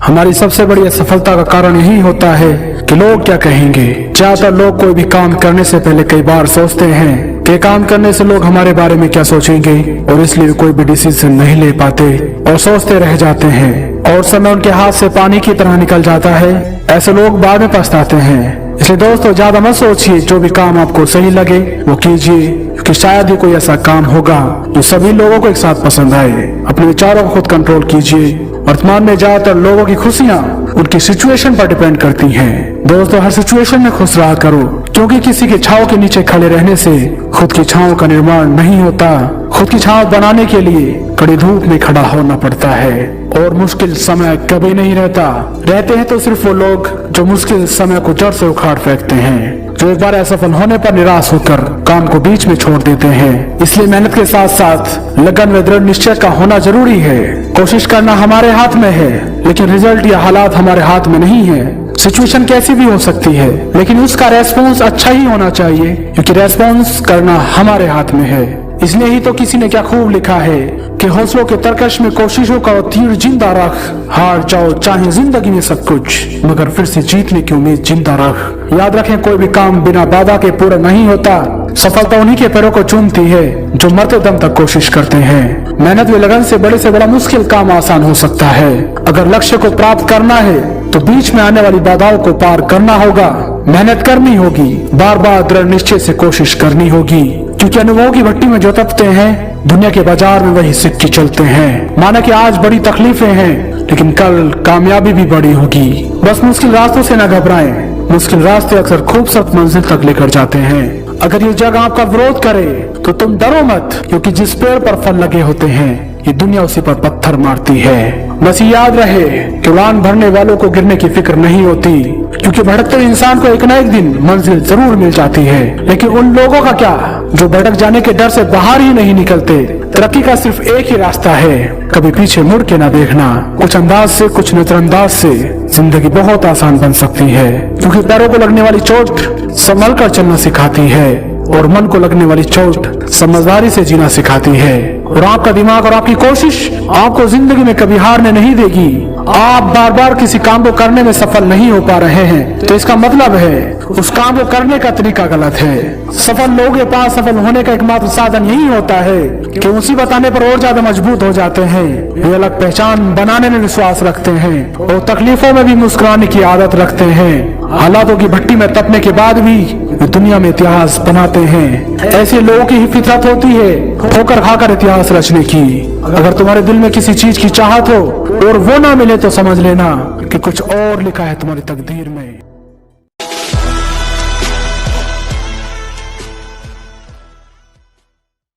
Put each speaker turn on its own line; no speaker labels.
हमारी सबसे बड़ी असफलता का कारण यही होता है कि लोग क्या कहेंगे। ज्यादातर लोग कोई भी काम करने से पहले कई बार सोचते हैं कि काम करने से लोग हमारे बारे में क्या सोचेंगे, और इसलिए कोई भी डिसीजन नहीं ले पाते और सोचते रह जाते हैं और समय उनके हाथ से पानी की तरह निकल जाता है। ऐसे लोग बाद में पछताते हैं। इसलिए दोस्तों ज्यादा मत सोचिए, जो भी काम आपको सही लगे वो कीजिए, क्योंकि शायद ही कोई ऐसा काम होगा जो सभी लोगों को एक साथ पसंद आए। अपने विचारों को खुद कंट्रोल कीजिए। वर्तमान में ज्यादातर लोगों की खुशियाँ उनकी सिचुएशन पर डिपेंड करती हैं। दोस्तों हर सिचुएशन में खुश रहा करो, क्योंकि किसी के छांव के नीचे खड़े रहने से खुद की छांव का निर्माण नहीं होता। खुद की छांव बनाने के लिए कड़ी धूप में खड़ा होना पड़ता है, और मुश्किल समय कभी नहीं रहते हैं तो सिर्फ वो लोग जो मुश्किल समय को जड़ से उखाड़ फेंकते हैं, जो एक बार असफल होने पर निराश होकर काम को बीच में छोड़ देते हैं। इसलिए मेहनत के साथ साथ लगन व दृढ़ निश्चय का होना जरूरी है। कोशिश करना हमारे हाथ में है, लेकिन रिजल्ट या हालात हमारे हाथ में नहीं है। सिचुएशन कैसी भी हो सकती है, लेकिन उसका रेस्पॉन्स अच्छा ही होना चाहिए, क्योंकि रेस्पॉन्स करना हमारे हाथ में है। इसलिए ही तो किसी ने क्या खूब लिखा है कि हौसलों के तरकश में कोशिशों का तीर जिंदा रख, हार जाओ चाहे जिंदगी में सब कुछ, मगर फिर से जीतने की उम्मीद जिंदा रख। याद रखें, कोई भी काम बिना बाधा के पूरा नहीं होता। सफलता उन्हीं के पैरों को चूमती है जो मरते दम तक कोशिश करते हैं। मेहनत व लगन से बड़ा मुश्किल काम आसान हो सकता है। अगर लक्ष्य को प्राप्त करना है तो बीच में आने वाली बाधाओं को पार करना होगा, मेहनत करनी होगी, बार बार दृढ़ निश्चय से कोशिश करनी होगी, क्योंकि अनुभवों की भट्टी में जो तपते हैं दुनिया के बाजार में वही सिक्के चलते हैं। माना कि आज बड़ी तकलीफें हैं, लेकिन कल कामयाबी भी बड़ी होगी। बस मुश्किल रास्तों से न घबराएं, मुश्किल रास्ते अक्सर खूबसूरत मंजिल तक लेकर जाते हैं। अगर ये जग आपका विरोध करे तो तुम डरो मत, क्योंकि जिस पेड़ पर फल लगे होते हैं ये दुनिया उसी पर पत्थर मारती है। बस याद रहे कि उड़ान भरने वालों को गिरने की फिक्र नहीं होती, क्योंकि भटकते इंसान को एक न एक दिन मंजिल जरूर मिल जाती है। लेकिन उन लोगों का क्या जो भटक जाने के डर से बाहर ही नहीं निकलते। तरक्की का सिर्फ एक ही रास्ता है, कभी पीछे मुड़ के ना देखना। कुछ अंदाज से, कुछ नजरअंदाज से जिंदगी बहुत आसान बन सकती है, क्योंकि पैरों को लगने वाली चोट संभल कर चलना सिखाती है, और मन को लगने वाली चोट समझदारी से जीना सिखाती है। और आपका दिमाग और आपकी कोशिश आपको जिंदगी में कभी हारने नहीं देगी। आप बार बार किसी काम को करने में सफल नहीं हो पा रहे हैं तो इसका मतलब है उस काम को करने का तरीका गलत है। सफल लोगों के पास सफल होने का एकमात्र साधन यही होता है कि मुसीबत आने पर और ज्यादा मजबूत हो जाते हैं। वे अलग पहचान बनाने में विश्वास रखते हैं और तकलीफों में भी मुस्कुराने की आदत रखते हैं। हालातों की भट्टी में तपने के बाद भी वे दुनिया में इतिहास बनाते हैं। ऐसे लोगों की ही फितरत होती है ठोकर खाकर इतिहास रचने की। अगर तुम्हारे दिल में किसी चीज की चाहत हो और वो ना मिले तो समझ लेना कि कुछ और लिखा है तुम्हारी तकदीर में।